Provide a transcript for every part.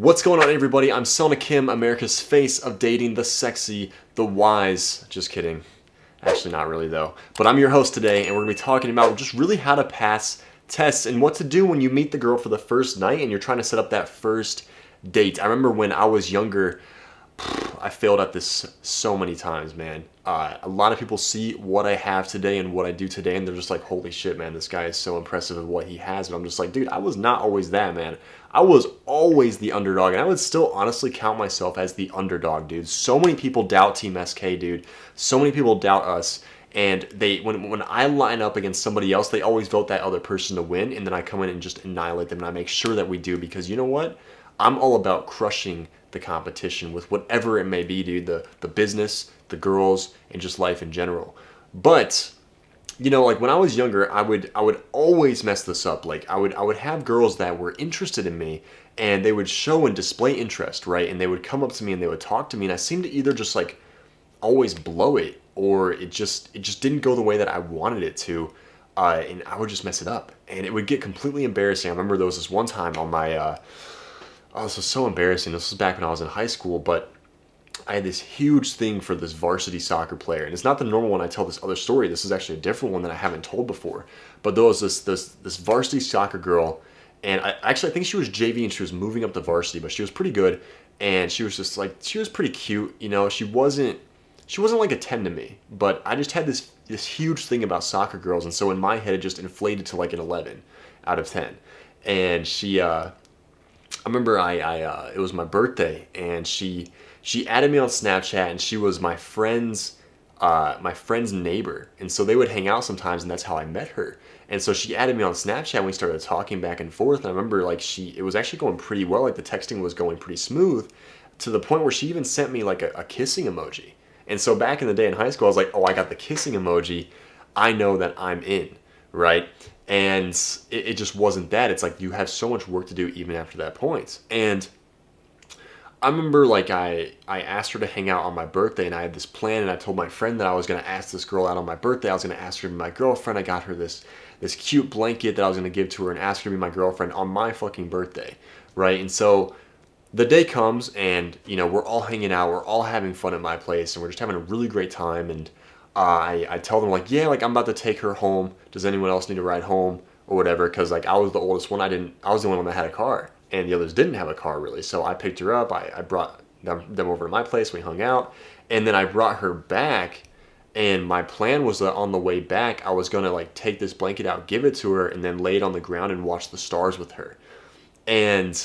What's going on, everybody? I'm Selna Kim, America's face of dating, the sexy, the wise. Just kidding. Actually, not really, though. But I'm your host today, and we're going to be talking about just really how to pass tests and what to do when you meet the girl for the first night and you're trying to set up that first date. I remember when I was younger, I failed at this so many times, man. A lot of people see what I have today and what I do today, and they're just like, holy shit, man, this guy is so impressive at what he has. But I'm just like, dude, I was not always that, man. I was always the underdog, and I would still honestly count myself as the underdog, dude. So many people doubt Team SK, dude. So many people doubt us. And when I line up against somebody else, they always vote that other person to win, and then I come in and just annihilate them, and I make sure that we do, because you know what? I'm all about crushing the competition with whatever it may be, dude. The business, the girls, and just life in general. But you know, like when I was younger, I would always mess this up. Like I would have girls that were interested in me, and they would show and display interest, right? And they would come up to me and they would talk to me, and I seemed to either just like always blow it, or it just didn't go the way that I wanted it to, and I would just mess it up, and it would get completely embarrassing. I remember there was this one time on my oh, this was so embarrassing. This was back when I was in high school, but I had this huge thing for this varsity soccer player, and it's not the normal one I tell this other story. This is actually a different one that I haven't told before. But there was this varsity soccer girl, and I think she was JV and she was moving up to varsity, but she was pretty good, and she was just like, she was pretty cute. You know, she wasn't like a 10 to me, but I just had this huge thing about soccer girls, and so in my head it just inflated to like an 11 out of 10. And I remember it was my birthday, and she added me on Snapchat, and she was my friend's neighbor, and so they would hang out sometimes, and that's how I met her. And so she added me on Snapchat, and we started talking back and forth. And I remember like it was actually going pretty well, like the texting was going pretty smooth, to the point where she even sent me like a kissing emoji. And so back in the day in high school, I was like, oh, I got the kissing emoji, I know that I'm in, right? And it just wasn't that. It's like you have so much work to do even after that point. And I remember like I asked her to hang out on my birthday, and I had this plan, and I told my friend that I was going to ask this girl out on my birthday. I was going to ask her to be my girlfriend. I got her this cute blanket that I was going to give to her and ask her to be my girlfriend on my fucking birthday, right? And so the day comes, and you know, we're all hanging out, we're all having fun at my place, and we're just having a really great time. And I tell them like, yeah, like I'm about to take her home. Does anyone else need a ride home or whatever? Because like I was the oldest one. I was the only one that had a car, and the others didn't have a car really. So I picked her up. I brought them over to my place. We hung out, and then I brought her back. And my plan was that on the way back, I was gonna like take this blanket out, give it to her, and then lay it on the ground and watch the stars with her. And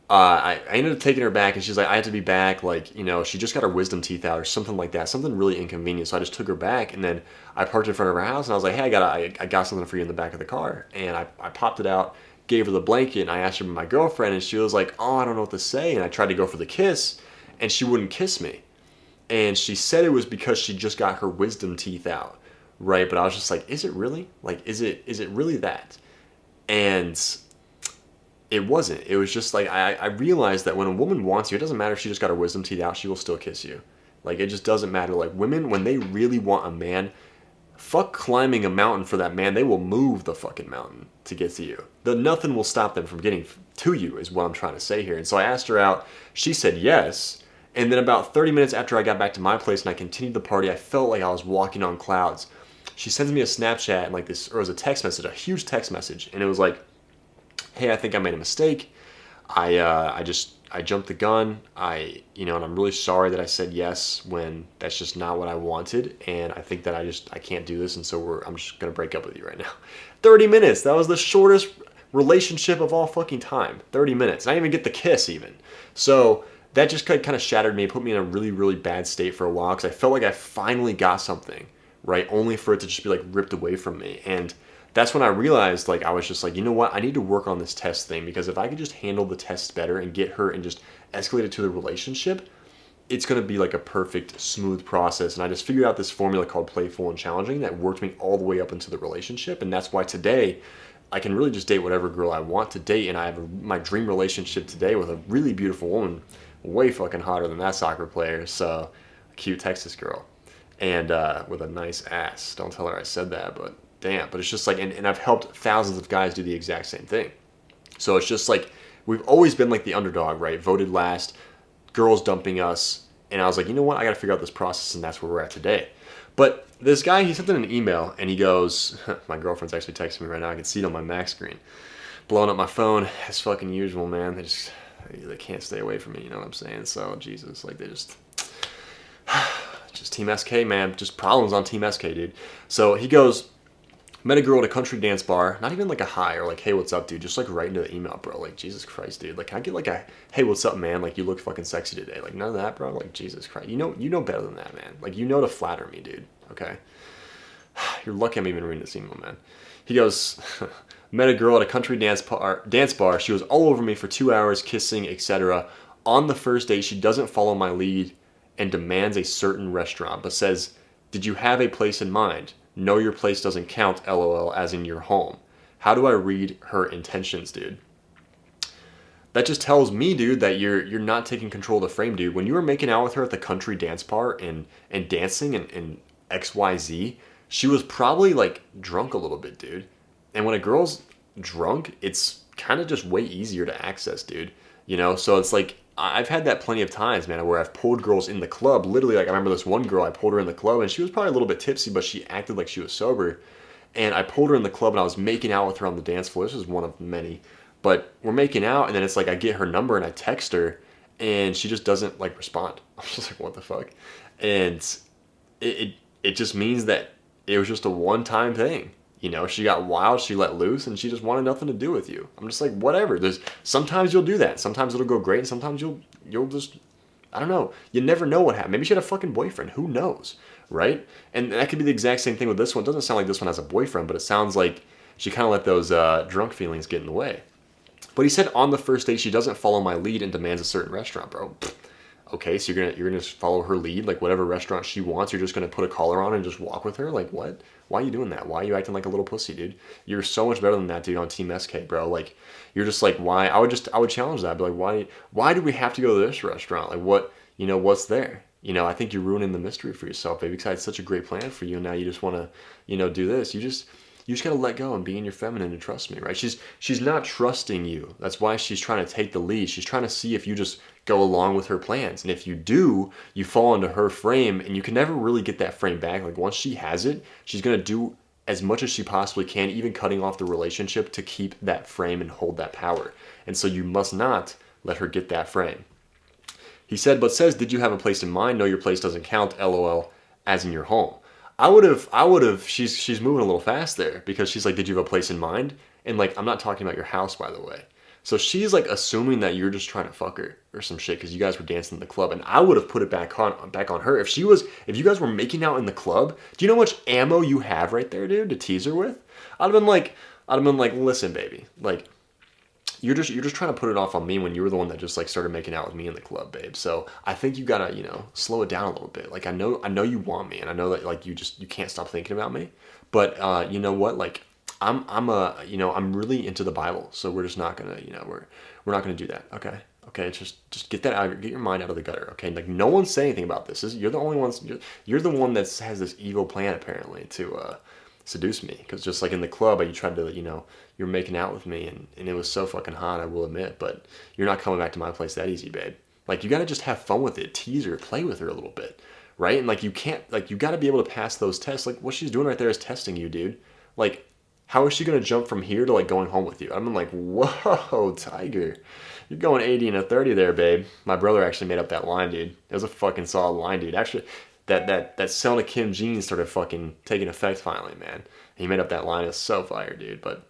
I ended up taking her back, and she's like, I had to be back, like, you know, she just got her wisdom teeth out or something like that, something really inconvenient. So I just took her back, and then I parked in front of her house, and I was like, hey, I got something for you in the back of the car. And I popped it out, gave her the blanket, and I asked her to be my girlfriend, and she was like, oh, I don't know what to say. And I tried to go for the kiss, and she wouldn't kiss me. And she said it was because she just got her wisdom teeth out, right? But I was just like, is it really? Like, is it really that? And it wasn't. It was just like I realized that when a woman wants you, it doesn't matter if she just got her wisdom teeth out, she will still kiss you. Like, it just doesn't matter. Like, women, when they really want a man, fuck climbing a mountain for that man. They will move the fucking mountain to get to you. Nothing will stop them from getting to you, is what I'm trying to say here. And so I asked her out. She said yes. And then about 30 minutes after I got back to my place and I continued the party, I felt like I was walking on clouds. She sends me a Snapchat, and like this, or it was a text message, a huge text message, and it was like, hey, I think I made a mistake. I jumped the gun. And I'm really sorry that I said yes when that's just not what I wanted. And I think that I can't do this. And so I'm just going to break up with you right now. 30 minutes. That was the shortest relationship of all fucking time. 30 minutes. I didn't even get the kiss even. So that just kind of shattered me, put me in a really, really bad state for a while, because I felt like I finally got something, right? Only for it to just be like ripped away from me. And that's when I realized, like, I was just like, you know what? I need to work on this test thing, because if I could just handle the test better and get her and just escalate it to the relationship, it's going to be like a perfect, smooth process. And I just figured out this formula called playful and challenging that worked me all the way up into the relationship. And that's why today I can really just date whatever girl I want to date. And I have my dream relationship today with a really beautiful woman, way fucking hotter than that soccer player. So, a cute Texas girl. And with a nice ass. Don't tell her I said that, but damn. But it's just like, and I've helped thousands of guys do the exact same thing. So it's just like we've always been like the underdog, right? Voted last, girls dumping us. And I was like, you know what? I got to figure out this process, and that's where we're at today. But this guy, he sent in an email, and he goes, my girlfriend's actually texting me right now. I can see it on my Mac screen. Blowing up my phone as fucking usual, man. They can't stay away from me, you know what I'm saying? So, Jesus, like, they just Team SK, man. Just problems on Team SK, dude. So he goes, met a girl at a country dance bar. Not even like a hi or like, hey, what's up, dude? Just like right into the email, bro. Like, Jesus Christ, dude. Like, can I get like a, hey, what's up, man? Like, you look fucking sexy today. Like, none of that, bro. Like, Jesus Christ. You know better than that, man. Like, you know to flatter me, dude. Okay? You're lucky I'm even reading this email, man. He goes, met a girl at a country dance bar. She was all over me for 2 hours, kissing, etc. On the first date, she doesn't follow my lead and demands a certain restaurant, but says, did you have a place in mind? No, your place doesn't count, lol, as in your home. How do I read her intentions, dude? That just tells me, dude, that you're not taking control of the frame, dude. When you were making out with her at the country dance bar and dancing and XYZ, she was probably like drunk a little bit, dude. And when a girl's drunk, it's kind of just way easier to access, dude. You know, so it's like, I've had that plenty of times, man, where I've pulled girls in the club. Literally, like, I remember this one girl, I pulled her in the club, and she was probably a little bit tipsy, but she acted like she was sober. And I pulled her in the club, and I was making out with her on the dance floor. This is one of many. But we're making out, and then it's like I get her number, and I text her, and she just doesn't, like, respond. I'm just like, what the fuck? And it just means that it was just a one-time thing. You know, she got wild, she let loose, and she just wanted nothing to do with you. I'm just like, whatever. Sometimes you'll do that. Sometimes it'll go great, and sometimes you'll just, I don't know. You never know what happened. Maybe she had a fucking boyfriend. Who knows, right? And that could be the exact same thing with this one. It doesn't sound like this one has a boyfriend, but it sounds like she kind of let those drunk feelings get in the way. But he said on the first date, she doesn't follow my lead and demands a certain restaurant, bro. Okay, so you're gonna just follow her lead, like whatever restaurant she wants, you're just gonna put a collar on and just walk with her? Like, what? Why are you doing that? Why are you acting like a little pussy, dude? You're so much better than that, dude, on Team SK, bro. Like, you're just like, why? I would challenge that. I'd be like, why do we have to go to this restaurant? Like, what's there? You know, I think you're ruining the mystery for yourself, baby, because I had such a great plan for you, and now you just want to, do this. You just gotta let go and be in your feminine and trust me, right? She's not trusting you. That's why she's trying to take the lead. She's trying to see if you just go along with her plans. And if you do, you fall into her frame, and you can never really get that frame back. Like, once she has it, she's gonna do as much as she possibly can, even cutting off the relationship to keep that frame and hold that power. And so you must not let her get that frame. He said, but says, did you have a place in mind? No, your place doesn't count, lol, as in your home. I would have, she's moving a little fast there, because she's like, did you have a place in mind? And like, I'm not talking about your house, by the way. So she's like assuming that you're just trying to fuck her or some shit because you guys were dancing in the club. And I would have put it back on her. If you guys were making out in the club, do you know how much ammo you have right there, dude, to tease her with? I'd have been like, listen, baby, like, you're just trying to put it off on me when you were the one that just like started making out with me in the club, babe. So I think you gotta, slow it down a little bit. Like, I know you want me, and I know that like you can't stop thinking about me. But you know what? Like, I'm really into the Bible, so we're just not gonna, we're not gonna do that. Okay, just get that out, get your mind out of the gutter. Okay, like, no one's saying anything about this. You're the only ones. You're the one that has this evil plan apparently to seduce me, because just like in the club, you tried to, you're making out with me, and it was so fucking hot, I will admit, but you're not coming back to my place that easy, babe. Like, you gotta just have fun with it, tease her, play with her a little bit, right? And like, you gotta be able to pass those tests. Like, what she's doing right there is testing you, dude. Like, how is she gonna jump from here to like going home with you? I'm like, whoa, Tiger, you're going 80 and a 30 there, babe. My brother actually made up that line, dude. It was a fucking solid line, dude. Actually, that Selna Kim jeans started fucking taking effect finally, man. He made up that line. It's so fire, dude. But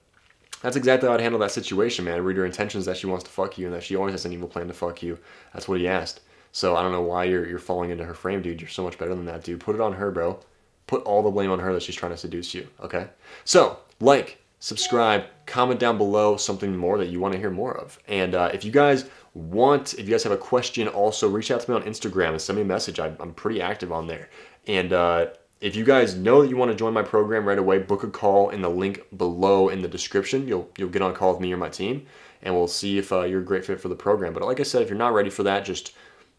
that's exactly how I'd handle that situation, man. Read her intentions, that she wants to fuck you and that she always has an evil plan to fuck you. That's what he asked. So I don't know why you're falling into her frame, dude. You're so much better than that, dude. Put it on her, bro. Put all the blame on her that she's trying to seduce you, okay? So, like, subscribe, comment down below something more that you want to hear more of. And if you guys have a question, also reach out to me on Instagram and send me a message. I'm pretty active on there. And if you guys know that you want to join my program right away, book a call in the link below in the description. You'll get on a call with me or my team, and we'll see if you're a great fit for the program. But like I said, if you're not ready for that, just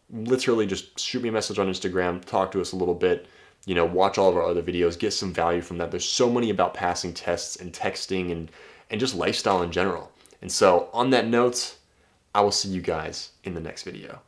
literally just shoot me a message on Instagram, talk to us a little bit. Watch all of our other videos, get some value from that. There's so many about passing tests and texting and just lifestyle in general. And so on that note, I will see you guys in the next video.